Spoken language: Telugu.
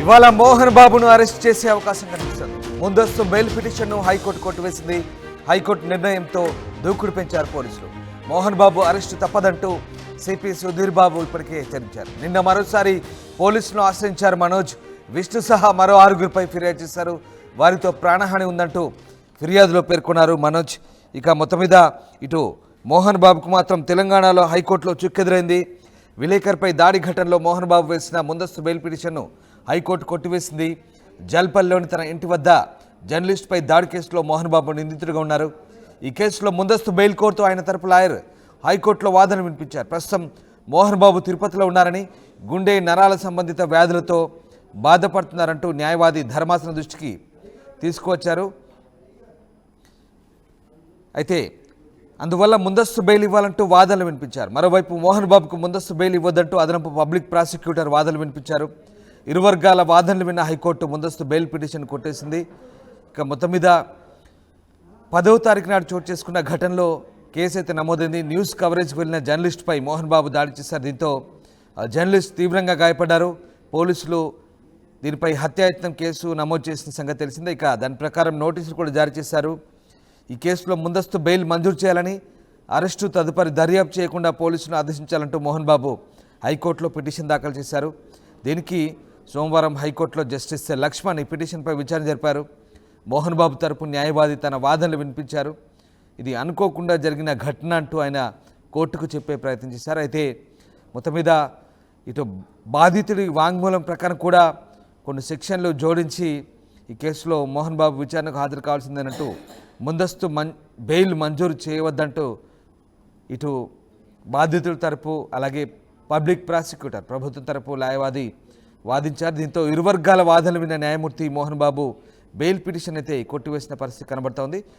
ఇవాళ మోహన్ బాబును అరెస్ట్ చేసే అవకాశం కనిపిస్తుంది. ముందస్తు బెయిల్ పిటిషన్ను హైకోర్టు కొట్టివేసింది. హైకోర్టు నిర్ణయంతో దూకుడు పెంచారు పోలీసులు. మోహన్ బాబు అరెస్టు తప్పదంటూ సిపి సుధీర్ బాబు ఇప్పటికే హెచ్చరించారు. నిన్న మరోసారి పోలీసులను ఆశ్రయించారు మనోజ్. విష్ణు సహా మరో 6గురిపై ఫిర్యాదు చేశారు. వారితో ప్రాణహాని ఉందంటూ ఫిర్యాదులో పేర్కొన్నారు మనోజ్. ఇక మొత్తం మీద ఇటు మోహన్ బాబుకు మాత్రం తెలంగాణలో హైకోర్టులో చుక్కెదురైంది. విలేకర్పై దాడి ఘటనలో మోహన్ బాబు వేసిన ముందస్తు బెయిల్ పిటిషన్ను హైకోర్టు కొట్టివేసింది. జల్పల్లిలోని తన ఇంటి వద్ద జర్నలిస్టుపై దాడి కేసులో మోహన్ బాబు నిందితుడిగా ఉన్నారు. ఈ కేసులో ముందస్తు బెయిల్ కోరుతూ ఆయన తరపు లాయర్ హైకోర్టులో వాదన వినిపించారు. ప్రస్తుతం మోహన్ బాబు తిరుపతిలో ఉన్నారని, గుండె నరాల సంబంధిత వ్యాధులతో బాధపడుతున్నారంటూ న్యాయవాది ధర్మాసనం దృష్టికి తీసుకువచ్చారు. అయితే అందువల్ల ముందస్తు బెయిల్ ఇవ్వాలంటూ వాదనలు వినిపించారు. మరోవైపు మోహన్ బాబుకు ముందస్తు బెయిల్ ఇవ్వద్దంటూ అదనపు పబ్లిక్ ప్రాసిక్యూటర్ వాదనలు వినిపించారు. ఇరు వర్గాల వాదనలు విన్న హైకోర్టు ముందస్తు బెయిల్ పిటిషన్ కొట్టేసింది. ఇక మొత్తం మీద 10వ తారీఖు నాడు చోటు చేసుకున్న ఘటనలో కేసు అయితే నమోదైంది. న్యూస్ కవరేజ్కి వెళ్ళిన జర్నలిస్టుపై మోహన్ బాబు దాడి చేశారు. దీంతో జర్నలిస్ట్ తీవ్రంగా గాయపడ్డారు. పోలీసులు దీనిపై హత్యాయత్నం కేసు నమోదు చేసిన సంగతి తెలిసిందే. ఇక దాని ప్రకారం నోటీసులు కూడా జారీ చేశారు. ఈ కేసులో ముందస్తు బెయిల్ మంజూరు చేయాలని, అరెస్టు తదుపరి దర్యాప్తు చేయకుండా పోలీసులను ఆదేశించాలంటూ మోహన్ బాబు హైకోర్టులో పిటిషన్ దాఖలు చేశారు. దీనికి సోమవారం హైకోర్టులో జస్టిస్ లక్ష్మణ్ ఈ పిటిషన్పై విచారణ జరిపారు. మోహన్ బాబు తరపు న్యాయవాది తన వాదనలు వినిపించారు. ఇది అనుకోకుండా జరిగిన ఘటన అంటూ ఆయన కోర్టుకు చెప్పే ప్రయత్నం చేశారు. అయితే మొత్తం మీద ఇటు బాధితుడి వాంగ్మూలం ప్రకారం కూడా కొన్ని సెక్షన్లు జోడించి ఈ కేసులో మోహన్ బాబు విచారణకు హాజరు కావాల్సిందేనంటూ ముందస్తు బెయిల్ మంజూరు చేయవద్దంటూ ఇటు బాధితుల తరపు అలాగే పబ్లిక్ ప్రాసిక్యూటర్ ప్రభుత్వం తరపు న్యాయవాది వాదించారు. దీంతో ఇరు వర్గాల వాదనలు విన్న న్యాయమూర్తి మోహన్ బాబు బెయిల్ పిటిషన్ అయితే కొట్టివేసిన పరిస్థితి కనబడుతోంది.